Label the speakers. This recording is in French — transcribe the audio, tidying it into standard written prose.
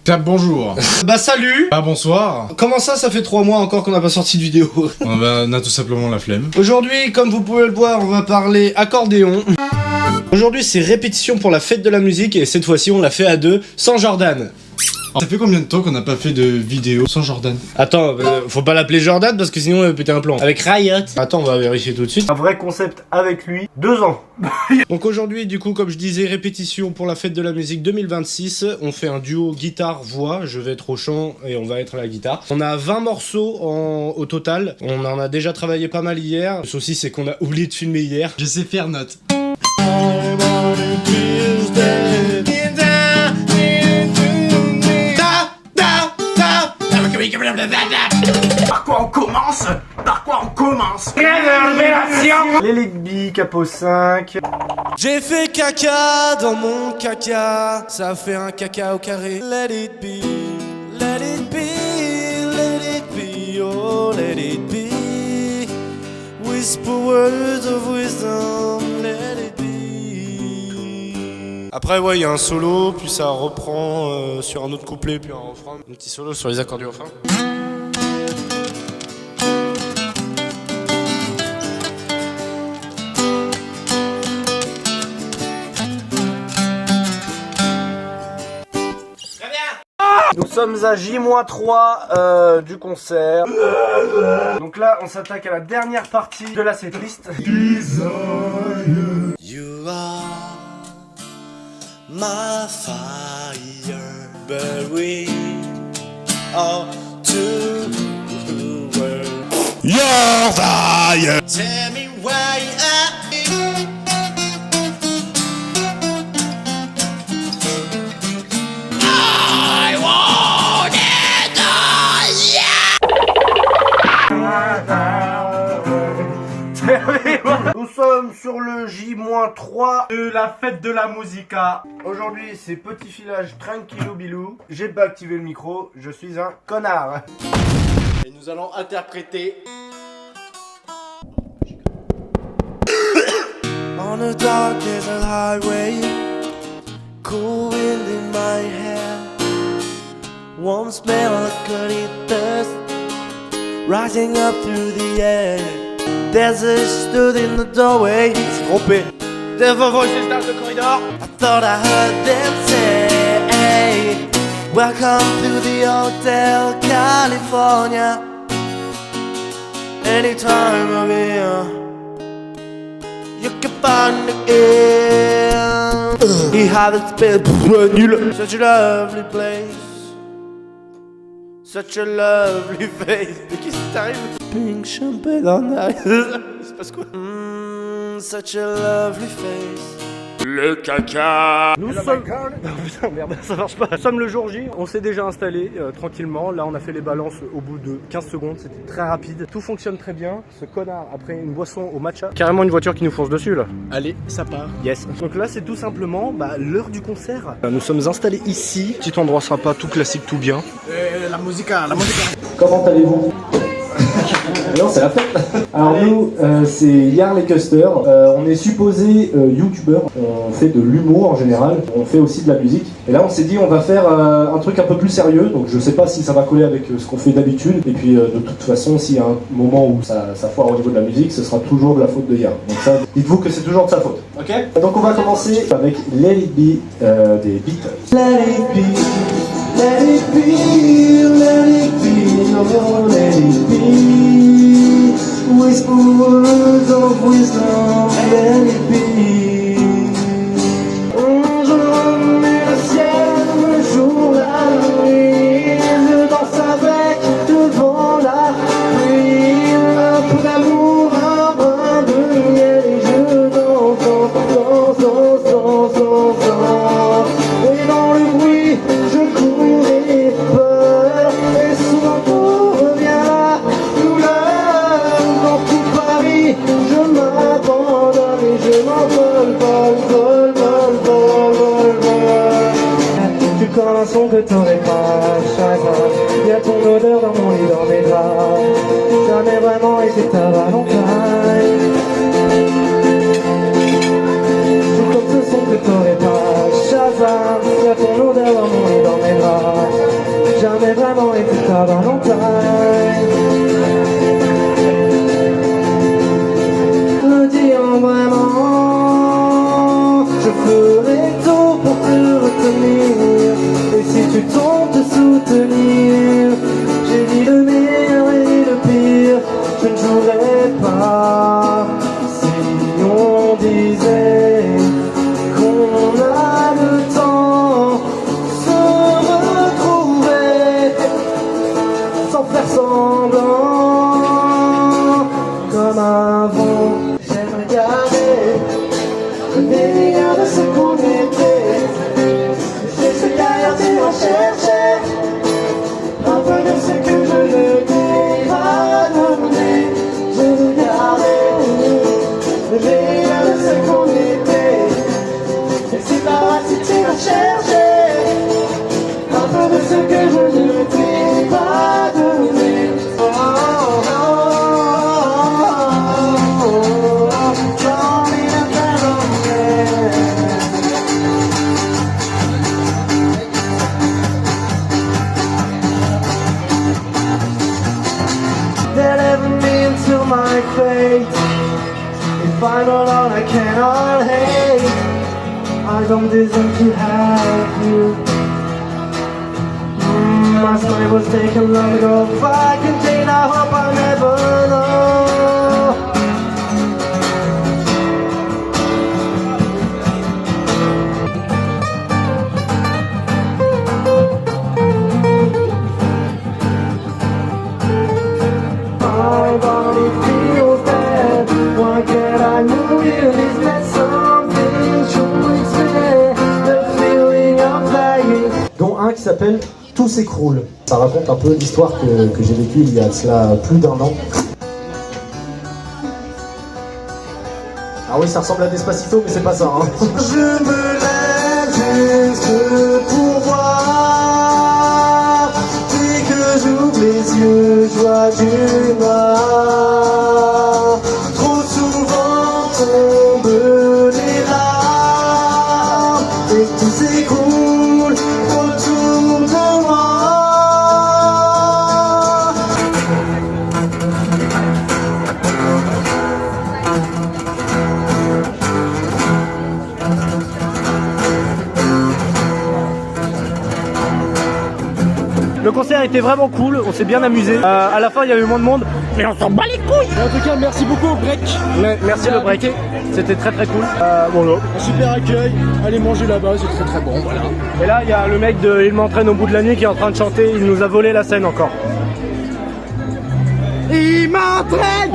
Speaker 1: Bonjour.
Speaker 2: Bah salut.
Speaker 1: Ah bonsoir.
Speaker 2: Comment ça fait 3 mois encore qu'on n'a pas sorti de vidéo?
Speaker 1: On a tout simplement la flemme.
Speaker 2: Aujourd'hui, comme vous pouvez le voir, on va parler accordéon. Aujourd'hui, c'est répétition pour la fête de la musique et cette fois-ci, on l'a fait à deux, sans Jordan.
Speaker 1: Ça fait combien de temps qu'on n'a pas fait de vidéo sans Jordan?
Speaker 2: Attends, faut pas l'appeler Jordan parce que sinon il va péter un plan. Avec Riot. Attends, on va vérifier tout de suite. Un vrai concept avec lui, 2 ans. Donc aujourd'hui, du coup, comme je disais, répétition pour la fête de la musique 2026. On fait un duo guitare-voix. Je vais être au chant et on va être à la guitare. On a 20 morceaux au total. On en a déjà travaillé pas mal hier. Le souci, c'est qu'on a oublié de filmer hier.
Speaker 1: Je sais faire note.
Speaker 3: Par quoi on commence?
Speaker 2: Les Ligby, Capo 5. J'ai fait caca dans mon caca. Ça fait un caca au carré. Let it be, let it be, let it be, oh let it be. Whisper words of wisdom, let it be. Après ouais, il y a un solo, puis ça reprend sur un autre couplet, puis un refrain. Un petit solo sur les accords du refrain. Nous sommes à J-3 du concert. Donc là, on s'attaque à la dernière partie de la setlist. You are my fire, but we are two worlds.
Speaker 3: Your fire.
Speaker 2: Tell me why Nous sommes sur le J-3 de la fête de la musica. Aujourd'hui, c'est petit filage tranquillou bilou. J'ai pas activé le micro, je suis un connard. Et nous allons interpréter On a dark desert highway, cool wind in my hair, warm smell of eucalyptus rising up through the air. Desert stood in the doorway. C'est trompé. Devant voices dans le corridor. I thought I heard them say, hey, welcome to the Hotel California. Any time of year, you can find the air. He had it spelled nul. Such a lovely place. Such a lovely face. Mais qu'est-ce qui t'arrive? Pink champagne en arrière. Il se passe quoi? Such a lovely face.
Speaker 3: Le caca.
Speaker 2: Nous sommes... Oh, putain, merde, ça marche pas. Nous sommes le jour J, on s'est déjà installé tranquillement. Là, on a fait les balances au bout de 15 secondes. C'était très rapide. Tout fonctionne très bien. Ce connard a pris une boisson au matcha. Carrément une voiture qui nous fonce dessus, là.
Speaker 1: Allez, ça part.
Speaker 2: Yes. Donc là, c'est tout simplement l'heure du concert. Nous sommes installés ici. Petit endroit sympa, tout classique, tout bien.
Speaker 1: La musica.
Speaker 4: Comment allez-vous? Non, c'est la fête. Alors nous, c'est Yarley Custer. On est supposé youtubeur. On fait de l'humour en général. On fait aussi de la musique. Et là, on s'est dit, on va faire un truc un peu plus sérieux. Donc je sais pas si ça va coller avec ce qu'on fait d'habitude. Et puis de toute façon, s'il y a un moment où ça foire au niveau de la musique, ce sera toujours de la faute de Yar. Donc ça, dites-vous que c'est toujours de sa faute. Ok? Donc on va commencer avec Let It Be des Beatles. Let it be, let it be, let it be, oh let it be. Whisper words of wisdom, let it be. Je remets le ciel, le jour, la nuit. Je danse avec devant la pluie. Un peu d'amour, un brin de miel. Et je danse. Et dans le bruit, je cours et peur. Et souvent tout revient là. Dans tout Paris, je m'abandonne et je m'envole, vol. Tu colles un son que t'aurais pas chagrin. Y'a ton odeur dans mon lit, dans mes draps. Jamais vraiment été ta Valentine. Tout comme ce son que t'aurais pas chagrin.
Speaker 2: femme, il y a ton odeur dans mon lit, dans mes bras. Jamais vraiment été ta Valentine. Me disant vraiment, je ferai tout pour te retenir. Et si tu tombes, te soutenir. J'ai dit le meilleur et le pire, je ne jouerai pas. Si on disait qu'on a le temps de se retrouver sans faire semblant comme avant. J'aimerais garder le meilleur de ce qu'on était. C'est ce qu'ailleurs tu en cherchais, un peu de ce que je ne t'ai pas donné. Je veux garder le meilleur de ce qu'on était. Et c'est pas grave si tu vas chercher un peu de ce que je ne t'ai pas donné. Oh, oh, oh, oh, oh, tell me that I'm there. Deliver me into my fate. If I'm alone, I cannot hate. I don't deserve to have you. My story was taken long ago. If I can change, I hope I never know. My body feels dead. Why can't I move you? Is there something to explain? The feeling I'm flying.
Speaker 4: Dont un qui s'appelle Tout s'écroule. Ça raconte un peu l'histoire que j'ai vécue il y a de cela plus d'1 an. Ah oui, ça ressemble à Despacito, mais c'est pas ça. Hein.
Speaker 2: Je me lève juste pour voir. Dès que j'ouvre les yeux, je vois du noir. Trop souvent tombent les larmes et tout s'écroule autour de moi.
Speaker 5: Le concert était vraiment cool, on s'est bien amusé. À la fin, il y avait moins de monde, mais on s'en bat les couilles.
Speaker 1: En tout cas, merci beaucoup au break.
Speaker 5: Merci le break, c'était très très cool. Bon,
Speaker 1: Un super accueil. Allez manger là-bas, c'est très très bon. Voilà.
Speaker 5: et là, il y a le mec de Il m'entraîne au bout de la nuit qui est en train de chanter. Il nous a volé la scène encore.
Speaker 2: Il m'entraîne.